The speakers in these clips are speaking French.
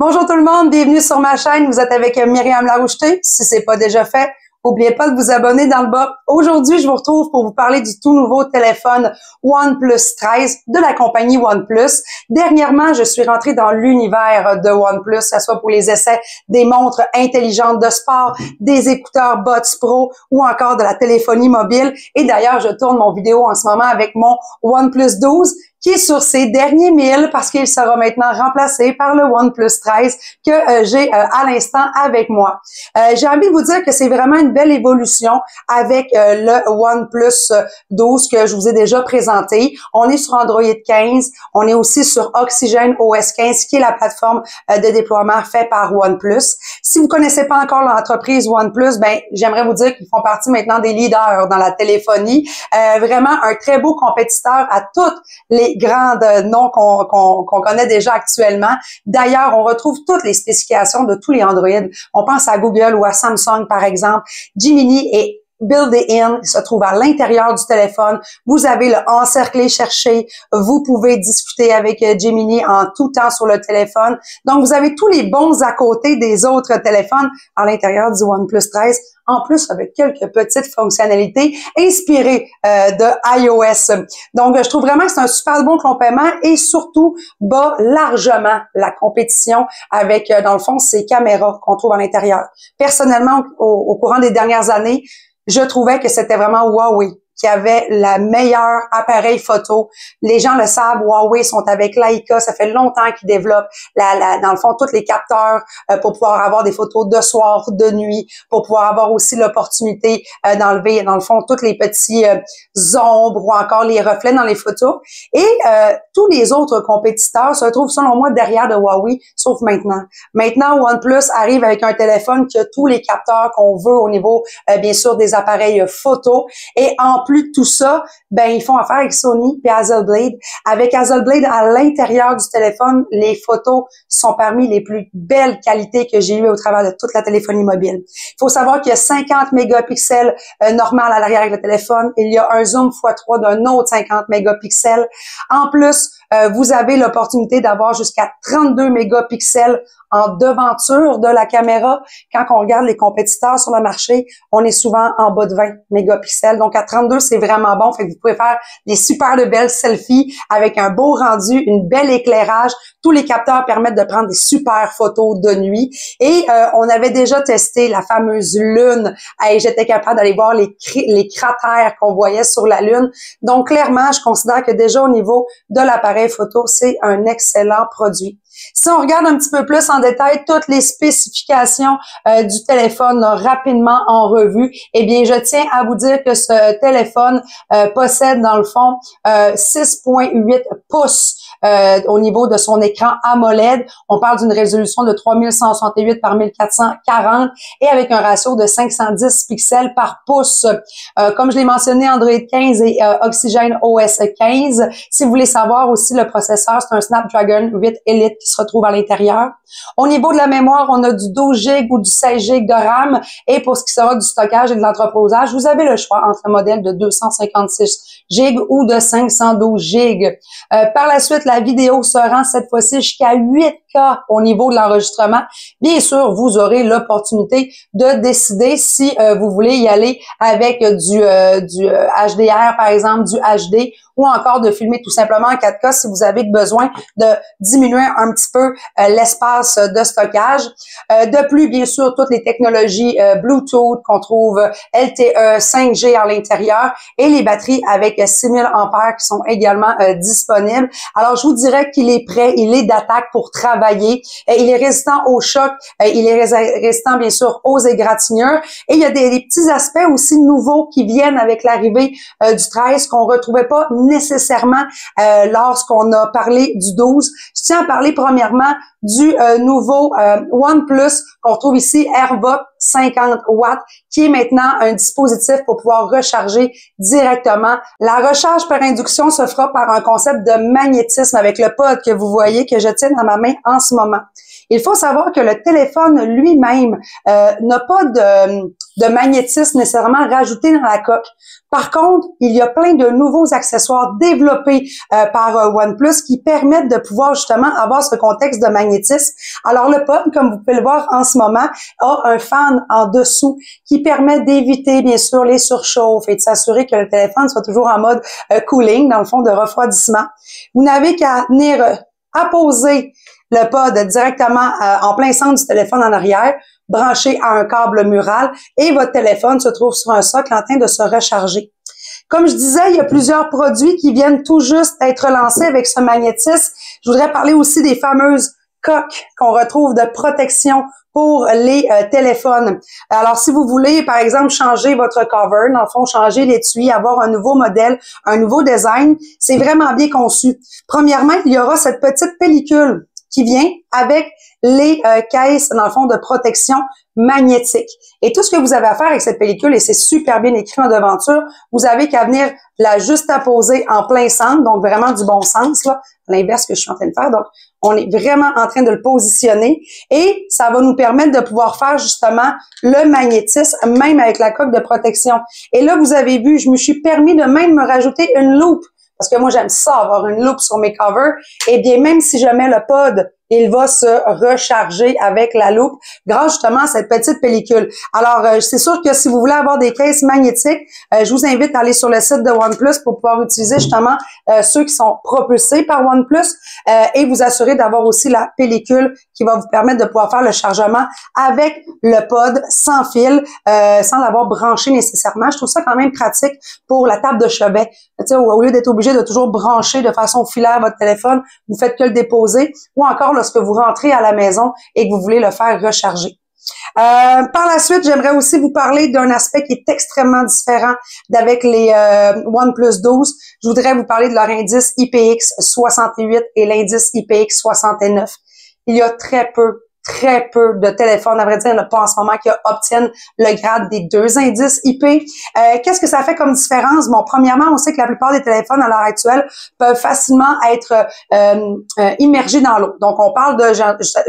Bonjour tout le monde, bienvenue sur ma chaîne. Vous êtes avec Myriam Laroucheté. Si c'est pas déjà fait, n'oubliez pas de vous abonner dans le bas. Aujourd'hui, je vous retrouve pour vous parler du tout nouveau téléphone OnePlus 13 de la compagnie OnePlus. Dernièrement, je suis rentrée dans l'univers de OnePlus, que ce soit pour les essais des montres intelligentes de sport, des écouteurs Buds Pro ou encore de la téléphonie mobile. Et d'ailleurs, je tourne mon vidéo en ce moment avec mon OnePlus 12 qui est sur ses derniers 1000 parce qu'il sera maintenant remplacé par le OnePlus 13 que j'ai à l'instant avec moi. J'ai envie de vous dire que c'est vraiment une belle évolution avec le OnePlus 12 que je vous ai déjà présenté. On est sur Android 15, on est aussi sur Oxygen OS 15 qui est la plateforme de déploiement faite par OnePlus. Si vous connaissez pas encore l'entreprise OnePlus, ben j'aimerais vous dire qu'ils font partie maintenant des leaders dans la téléphonie. Vraiment un très beau compétiteur à toutes les grandes noms qu'on connaît déjà actuellement. D'ailleurs, on retrouve toutes les spécifications de tous les Android. On pense à Google ou à Samsung, par exemple. Gemini est built-in, se trouve à l'intérieur du téléphone. Vous avez le encercler chercher. Vous pouvez discuter avec Gemini en tout temps sur le téléphone. Donc, vous avez tous les bons à côté des autres téléphones à l'intérieur du OnePlus 13. En plus, avec quelques petites fonctionnalités inspirées de iOS. Donc, je trouve vraiment que c'est un super bon complément et surtout bat largement la compétition avec, dans le fond, ces caméras qu'on trouve à l'intérieur. Personnellement, au courant des dernières années, je trouvais que c'était vraiment Huawei qui avait la meilleure appareil photo. Les gens le savent, Huawei sont avec Leica, ça fait longtemps qu'ils développent dans le fond tous les capteurs pour pouvoir avoir des photos de soir, de nuit, pour pouvoir avoir aussi l'opportunité d'enlever dans le fond toutes les petits ombres ou encore les reflets dans les photos. Et tous les autres compétiteurs se trouvent selon moi derrière de Huawei, sauf maintenant. Maintenant, OnePlus arrive avec un téléphone qui a tous les capteurs qu'on veut au niveau bien sûr des appareils photo et en plus de tout ça, ben ils font affaire avec Sony et Hasselblad. Avec Hasselblad à l'intérieur du téléphone, les photos sont parmi les plus belles qualités que j'ai eues au travers de toute la téléphonie mobile. Il faut savoir qu'il y a 50 mégapixels normal à l'arrière avec le téléphone. Il y a un zoom x3 d'un autre 50 mégapixels. En plus, vous avez l'opportunité d'avoir jusqu'à 32 mégapixels en devanture de la caméra. Quand on regarde les compétiteurs sur le marché, on est souvent en bas de 20 mégapixels. Donc, à 32, c'est vraiment bon. Fait que vous pouvez faire des super de belles selfies avec un beau rendu, une belle éclairage. Tous les capteurs permettent de prendre des super photos de nuit. Et on avait déjà testé la fameuse Lune. Et j'étais capable d'aller voir les cratères qu'on voyait sur la Lune. Donc, clairement, je considère que déjà au niveau de l'appareil photo, c'est un excellent produit. Si on regarde un petit peu plus en détail toutes les spécifications du téléphone là, rapidement en revue, eh bien, je tiens à vous dire que ce téléphone possède dans le fond 6,8 pouces au niveau de son écran AMOLED. On parle d'une résolution de 3168 par 1440 et avec un ratio de 510 pixels par pouce. Comme je l'ai mentionné, Android 15 et Oxygen OS 15. Si vous voulez savoir aussi le processeur, c'est un Snapdragon 8 Elite qui se retrouve à l'intérieur. Au niveau de la mémoire, on a du 12 GB ou du 16 GB de RAM. Et pour ce qui sera du stockage et de l'entreposage, vous avez le choix entre un modèle de 256 GB ou de 512 GB. Par la suite, la vidéo se rend cette fois-ci jusqu'à 8K au niveau de l'enregistrement. Bien sûr, vous aurez l'opportunité de décider si vous voulez y aller avec du HDR, par exemple, du HD, ou encore de filmer tout simplement en 4K si vous avez besoin de diminuer un petit peu l'espace de stockage. De plus, bien sûr, toutes les technologies Bluetooth qu'on trouve LTE, 5G à l'intérieur et les batteries avec 6000 ampères qui sont également disponibles. Alors, je vous dirais qu'il est prêt, il est d'attaque pour travailler. Il est résistant au choc, il est résistant, bien sûr, aux égratignures. Et il y a des petits aspects aussi nouveaux qui viennent avec l'arrivée du 13 qu'on retrouvait pas nécessairement lorsqu'on a parlé du 12. Je tiens à parler premièrement du nouveau OnePlus qu'on trouve ici, AirVolt 50 watts, qui est maintenant un dispositif pour pouvoir recharger directement. La recharge par induction se fera par un concept de magnétisme avec le pod que vous voyez que je tiens dans ma main en ce moment. Il faut savoir que le téléphone lui-même n'a pas de magnétisme nécessairement rajouté dans la coque. Par contre, il y a plein de nouveaux accessoires développés par OnePlus qui permettent de pouvoir justement avoir ce contexte de magnétisme. Alors le pod, comme vous pouvez le voir en ce moment, a un fan en dessous qui permet d'éviter bien sûr les surchauffes et de s'assurer que le téléphone soit toujours en mode cooling, dans le fond de refroidissement. Vous n'avez qu'à venir apposer le pod directement en plein centre du téléphone en arrière, branché à un câble mural et votre téléphone se trouve sur un socle en train de se recharger. Comme je disais, il y a plusieurs produits qui viennent tout juste d'être lancés avec ce magnétisme. Je voudrais parler aussi des fameuses coques qu'on retrouve de protection pour les téléphones. Alors, si vous voulez, par exemple, changer votre cover, dans le fond, changer l'étui, avoir un nouveau modèle, un nouveau design, c'est vraiment bien conçu. Premièrement, il y aura cette petite pellicule qui vient avec les caisses, dans le fond, de protection magnétique. Et tout ce que vous avez à faire avec cette pellicule, et c'est super bien écrit en devanture, vous avez qu'à venir la juste apposer en plein centre, donc vraiment du bon sens, là, l'inverse que je suis en train de faire. Donc, on est vraiment en train de le positionner et ça va nous permettre de pouvoir faire justement le magnétisme, même avec la coque de protection. Et là, vous avez vu, je me suis permis de même me rajouter une loupe. Parce que moi, j'aime ça, avoir une loupe sur mes covers. Eh bien, même si je mets le pod, il va se recharger avec la loupe grâce justement à cette petite pellicule. Alors, c'est sûr que si vous voulez avoir des cases magnétiques, je vous invite à aller sur le site de OnePlus pour pouvoir utiliser justement ceux qui sont propulsés par OnePlus et vous assurer d'avoir aussi la pellicule qui va vous permettre de pouvoir faire le chargement avec le pod sans fil, sans l'avoir branché nécessairement. Je trouve ça quand même pratique pour la table de chevet. Tu sais, au lieu d'être obligé de toujours brancher de façon filaire votre téléphone, vous faites que le déposer ou encore lorsque vous rentrez à la maison et que vous voulez le faire recharger. Par la suite, j'aimerais aussi vous parler d'un aspect qui est extrêmement différent d'avec les OnePlus 12. Je voudrais vous parler de leur indice IPX68 et l'indice IPX69. Il y a très peu de téléphones, à vrai dire, pas en ce moment, qui obtiennent le grade des deux indices IP. Qu'est-ce que ça fait comme différence? Bon, premièrement, on sait que la plupart des téléphones à l'heure actuelle peuvent facilement être immergés dans l'eau. Donc, on parle de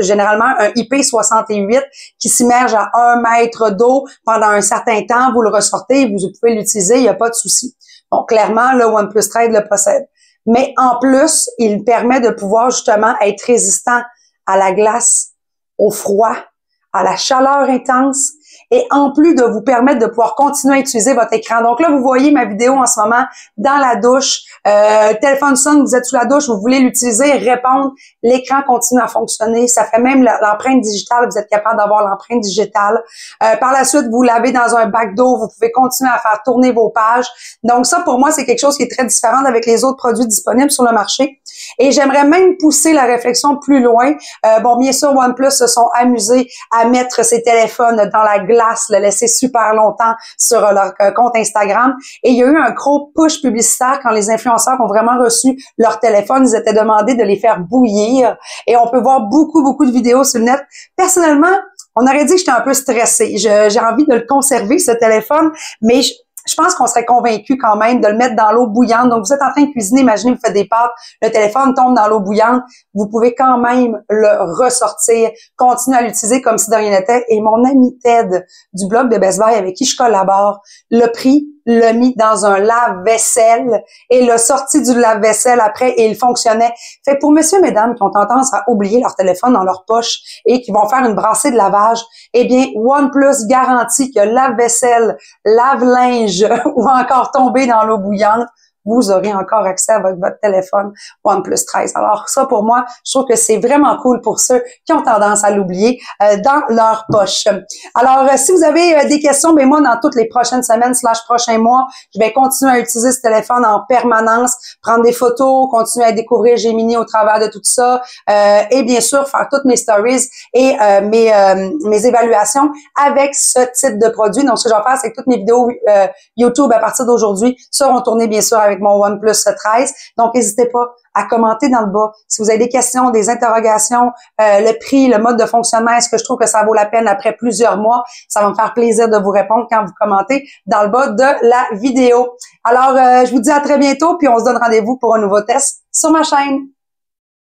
généralement un IP68 qui s'immerge à 1 mètre d'eau pendant un certain temps. Vous le ressortez, vous pouvez l'utiliser, il n'y a pas de souci. Donc, clairement, le OnePlus 13 le possède. Mais en plus, il permet de pouvoir justement être résistant à la glace, au froid, à la chaleur intense et en plus de vous permettre de pouvoir continuer à utiliser votre écran. Donc là, vous voyez ma vidéo en ce moment dans la douche. Téléphone sonne, vous êtes sous la douche, vous voulez l'utiliser, répondre, l'écran continue à fonctionner. Ça fait même l'empreinte digitale, vous êtes capable d'avoir l'empreinte digitale. Par la suite, vous l'avez dans un bac d'eau, vous pouvez continuer à faire tourner vos pages. Donc ça, pour moi, c'est quelque chose qui est très différent avec les autres produits disponibles sur le marché. Et j'aimerais même pousser la réflexion plus loin. Bon, bien sûr, OnePlus se sont amusés à mettre ces téléphones dans la glace, le laisser super longtemps sur leur compte Instagram. Et il y a eu un gros push publicitaire quand les influenceurs ont vraiment reçu leur téléphone. Ils étaient demandés de les faire bouillir. Et on peut voir beaucoup de vidéos sur le net. Personnellement, on aurait dit que j'étais un peu stressée. J'ai envie de le conserver, ce téléphone, mais je pense qu'on serait convaincu quand même de le mettre dans l'eau bouillante. Donc, vous êtes en train de cuisiner, imaginez, vous faites des pâtes, le téléphone tombe dans l'eau bouillante. Vous pouvez quand même le ressortir, continuer à l'utiliser comme si de rien n'était. Et mon ami Ted du blog de Best Buy avec qui je collabore, l'a pris, l'a mis dans un lave-vaisselle et l'a sorti du lave-vaisselle après et il fonctionnait. Fait pour messieurs, mesdames qui ont tendance à oublier leur téléphone dans leur poche et qui vont faire une brassée de lavage, eh bien, OnePlus garantit que lave-vaisselle, lave-linge ou encore tomber dans l'eau bouillante, vous aurez encore accès à votre téléphone OnePlus 13. Alors ça, pour moi, je trouve que c'est vraiment cool pour ceux qui ont tendance à l'oublier dans leur poche. Alors, si vous avez des questions, ben moi, dans toutes les prochaines semaines / prochains mois, je vais continuer à utiliser ce téléphone en permanence, prendre des photos, continuer à découvrir Gemini au travers de tout ça et bien sûr, faire toutes mes stories et mes évaluations avec ce type de produit. Donc, ce que je vais faire, c'est que toutes mes vidéos YouTube à partir d'aujourd'hui seront tournées bien sûr avec mon OnePlus 13. Donc, n'hésitez pas à commenter dans le bas. Si vous avez des questions, des interrogations, le prix, le mode de fonctionnement, est-ce que je trouve que ça vaut la peine après plusieurs mois? Ça va me faire plaisir de vous répondre quand vous commentez dans le bas de la vidéo. Alors, je vous dis à très bientôt, puis on se donne rendez-vous pour un nouveau test sur ma chaîne.